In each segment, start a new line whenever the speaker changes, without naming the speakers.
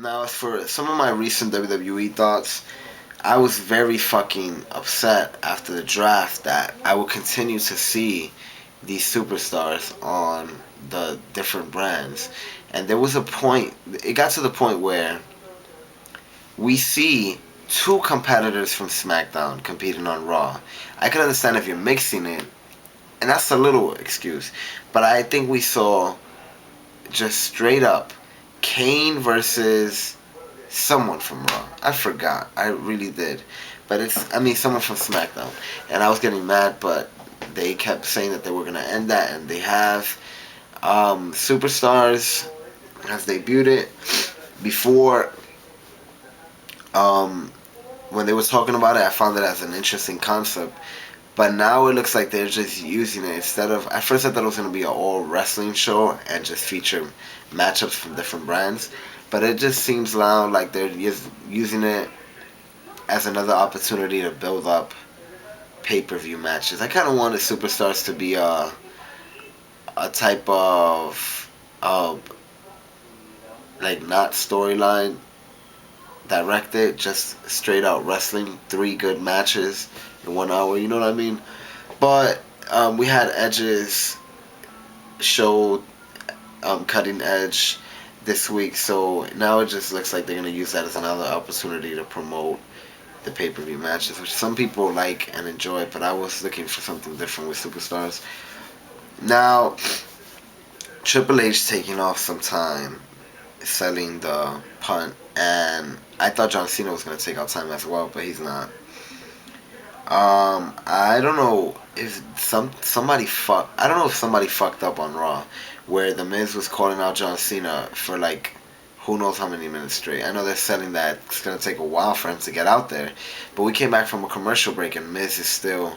Now, as for some of my recent WWE thoughts, I was very fucking upset after the draft that I would continue to see these superstars on the different brands. And there was a point, it got to the point where we see two competitors from SmackDown competing on Raw. I can understand if you're mixing it, and that's a little excuse, but I think we saw just straight up Kane versus someone from Raw. I forgot. I really did. But someone from SmackDown. And I was getting mad, but they kept saying that they were going to end that, and they have. Superstars has debuted it before. Um, when they were talking about it, I found it as an interesting concept. But now it looks like they're just using it instead of. At first, I thought it was going to be an all wrestling show and just feature matchups from different brands. But it just seems now like they're just using it as another opportunity to build up pay-per-view matches. I kind of wanted Superstars to be a type of like not storyline directed, just straight out wrestling, 3 good matches in 1 hour. You know what I mean? But we had Edge's show, Cutting Edge, this week, so now it just looks like they're gonna use that as another opportunity to promote the pay-per-view matches, which some people like and enjoy, but I was looking for something different with Superstars. Now, Triple H taking off some time selling the punt, and I thought John Cena was gonna take out time as well, but he's not. I don't know if somebody fuck. I don't know if somebody fucked up on Raw, where the Miz was calling out John Cena for like who knows how many minutes straight. I know they're selling that it's gonna take a while for him to get out there, but we came back from a commercial break and Miz is still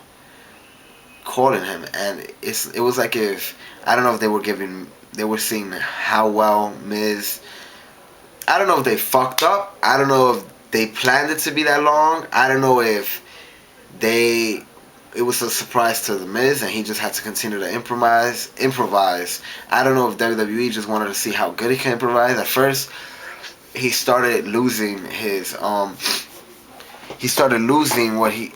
calling him, and it was like if I don't know if they were seeing how well Miz. I don't know if they fucked up. I don't know if they planned it to be that long. I don't know if they it was a surprise to the Miz and he just had to continue to improvise. I don't know if WWE just wanted to see how good he can improvise. At first he started losing what he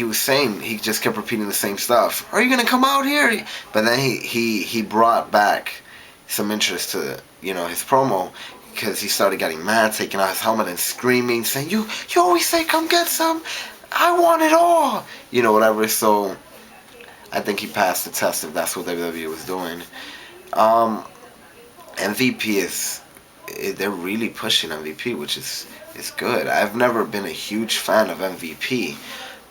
was saying. He just kept repeating the same stuff. Are you gonna come out here? But then he brought back some interest to his promo, because he started getting mad, taking out his helmet and screaming, saying, you always say come get some, I want it all, whatever. So I think he passed the test if that's what WWE was doing. MVP they're really pushing MVP, which is good. I've never been a huge fan of MVP,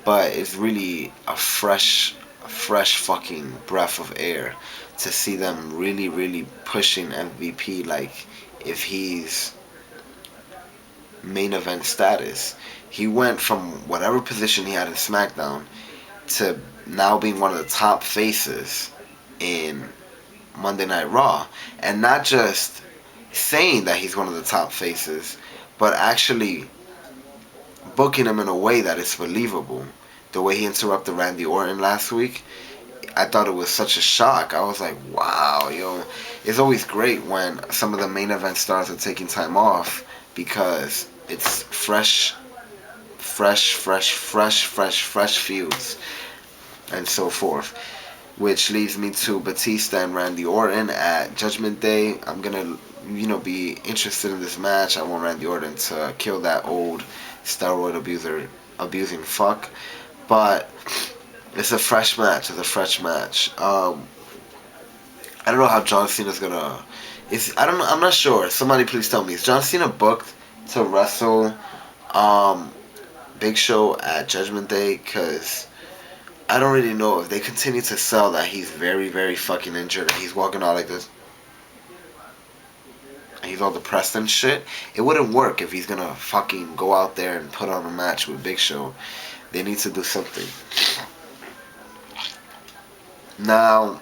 but it's really a fresh fucking breath of air to see them really, really pushing MVP like if he's main event status. He went from whatever position he had in SmackDown to now being one of the top faces in Monday Night Raw. And not just saying that he's one of the top faces, but actually booking him in a way that is believable. The way he interrupted Randy Orton last week, I thought it was such a shock. I was like, wow, it's always great when some of the main event stars are taking time off, because it's fresh feuds and so forth. Which leads me to Batista and Randy Orton at Judgment Day. I'm gonna, be interested in this match. I want Randy Orton to kill that old steroid abusing fuck. But it's a fresh match. I don't know how John Cena's gonna. I'm not sure. Somebody please tell me. Is John Cena booked to wrestle Big Show at Judgment Day? Because I don't really know if they continue to sell that he's very, very fucking injured and he's walking out like this. And he's all depressed and shit. It wouldn't work if he's gonna fucking go out there and put on a match with Big Show. They need to do something. Now,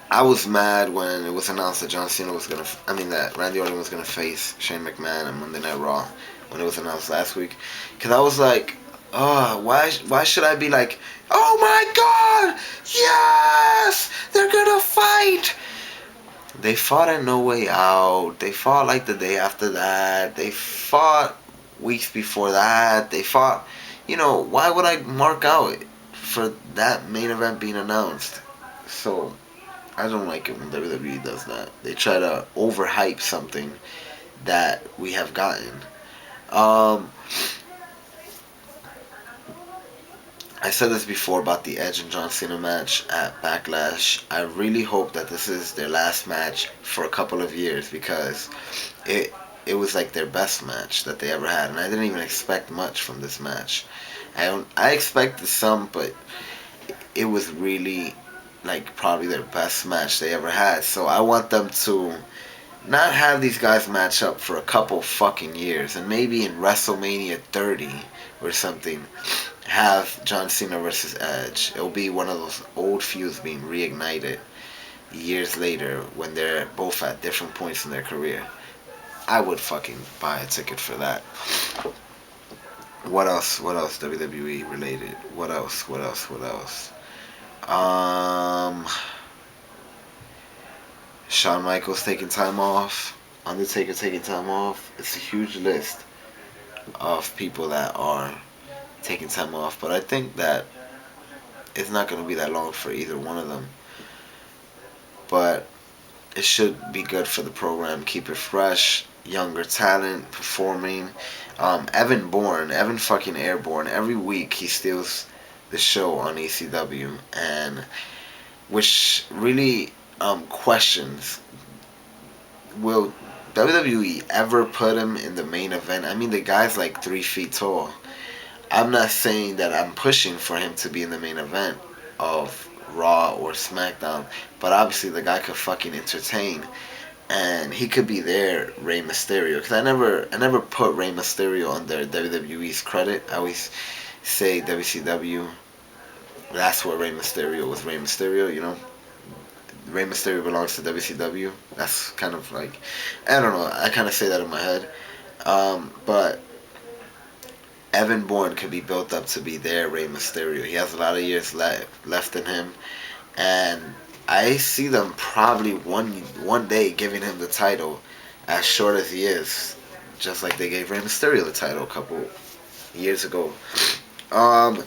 I was mad when it was announced that that Randy Orton was gonna face Shane McMahon on Monday Night Raw when it was announced last week, because I was like, oh, why should I be like, oh my god, yes, they're gonna fight? They fought at No Way Out. They fought like the day after that. They fought weeks before that. They fought. Why would I mark out for that main event being announced? So I don't like it when WWE does that. They try to overhype something that we have gotten. Um, I said this before about the Edge and John Cena match at Backlash. I really hope that this is their last match for a couple of years because it it was like their best match that they ever had, and I didn't even expect much from this match. I expected some, but it was really like probably their best match they ever had. So I want them to not have these guys match up for a couple fucking years, and maybe in WrestleMania 30 or something have John Cena versus Edge. It'll be one of those old feuds being reignited years later when they're both at different points in their career. I would fucking buy a ticket for that. What else? What else? WWE related. What else? What else? What else? Um, Shawn Michaels taking time off. Undertaker taking time off. It's a huge list of people that are taking time off, but I think that it's not going to be that long for either one of them. But it should be good for the program. Keep it fresh. Younger talent performing. Evan fucking Airborne. Every week he steals the show on ECW, and which really questions, will WWE ever put him in the main event? I mean, the guy's like 3 feet tall. I'm not saying that I'm pushing for him to be in the main event of Raw or SmackDown, but obviously the guy could fucking entertain, and he could be there, Rey Mysterio. Because I never put Rey Mysterio under WWE's credit. I always say WCW. That's where Rey Mysterio was Rey Mysterio. Rey Mysterio belongs to WCW. That's kind of like, I don't know. I kind of say that in my head, but Evan Bourne could be built up to be their Rey Mysterio. He has a lot of years left in him, and I see them probably one day giving him the title, as short as he is, just like they gave Rey Mysterio the title a couple years ago. Um,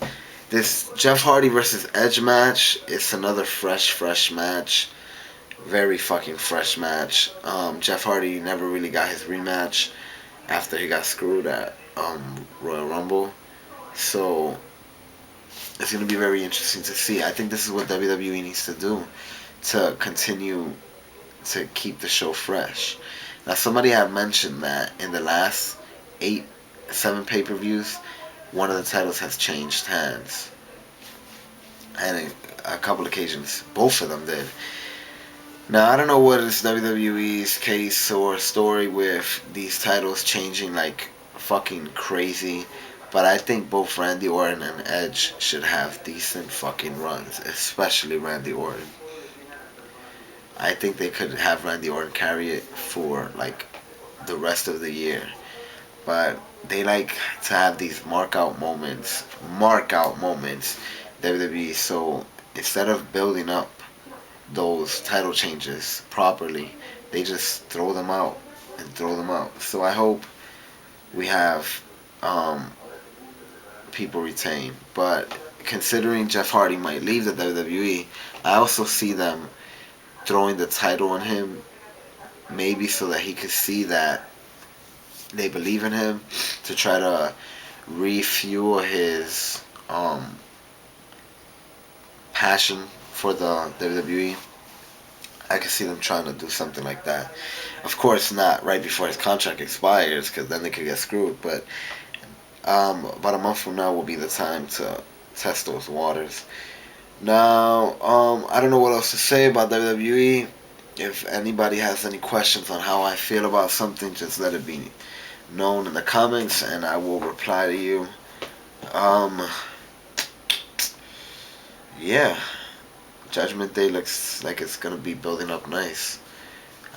this Jeff Hardy versus Edge match, it's another fresh match. Very fucking fresh match. Jeff Hardy never really got his rematch after he got screwed at Royal Rumble. So it's going to be very interesting to see. I think this is what WWE needs to do to continue to keep the show fresh. Now, somebody had mentioned that in the last 7 pay-per-views, one of the titles has changed hands. And a couple occasions, both of them did. Now, I don't know what is WWE's case or story with these titles changing like fucking crazy, but I think both Randy Orton and Edge should have decent fucking runs, especially Randy Orton. I think they could have Randy Orton carry it for like the rest of the year, but they like to have these mark out moments, WWE. So instead of building up those title changes properly, they just throw them out and throw them out. So I hope we have people retain. But considering Jeff Hardy might leave the WWE, I also see them throwing the title on him, maybe so that he could see that they believe in him, to try to refuel his passion for the WWE. I could see them trying to do something like that. Of course, not right before his contract expires, because then they could get screwed. But about a month from now will be the time to test those waters. Now, I don't know what else to say about WWE. If anybody has any questions on how I feel about something, just let it be known in the comments, and I will reply to you. Yeah. Judgment Day looks like it's gonna be building up nice.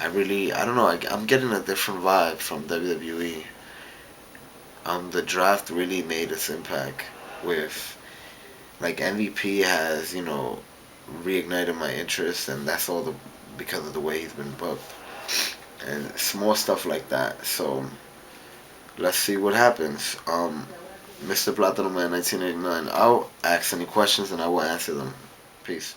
I don't know. I'm getting a different vibe from WWE. The draft really made its impact with, like, MVP has, reignited my interest, and that's all because of the way he's been booked, and small stuff like that. So let's see what happens. Mr. Platinum Man 1989. I'll ask any questions and I will answer them. Peace.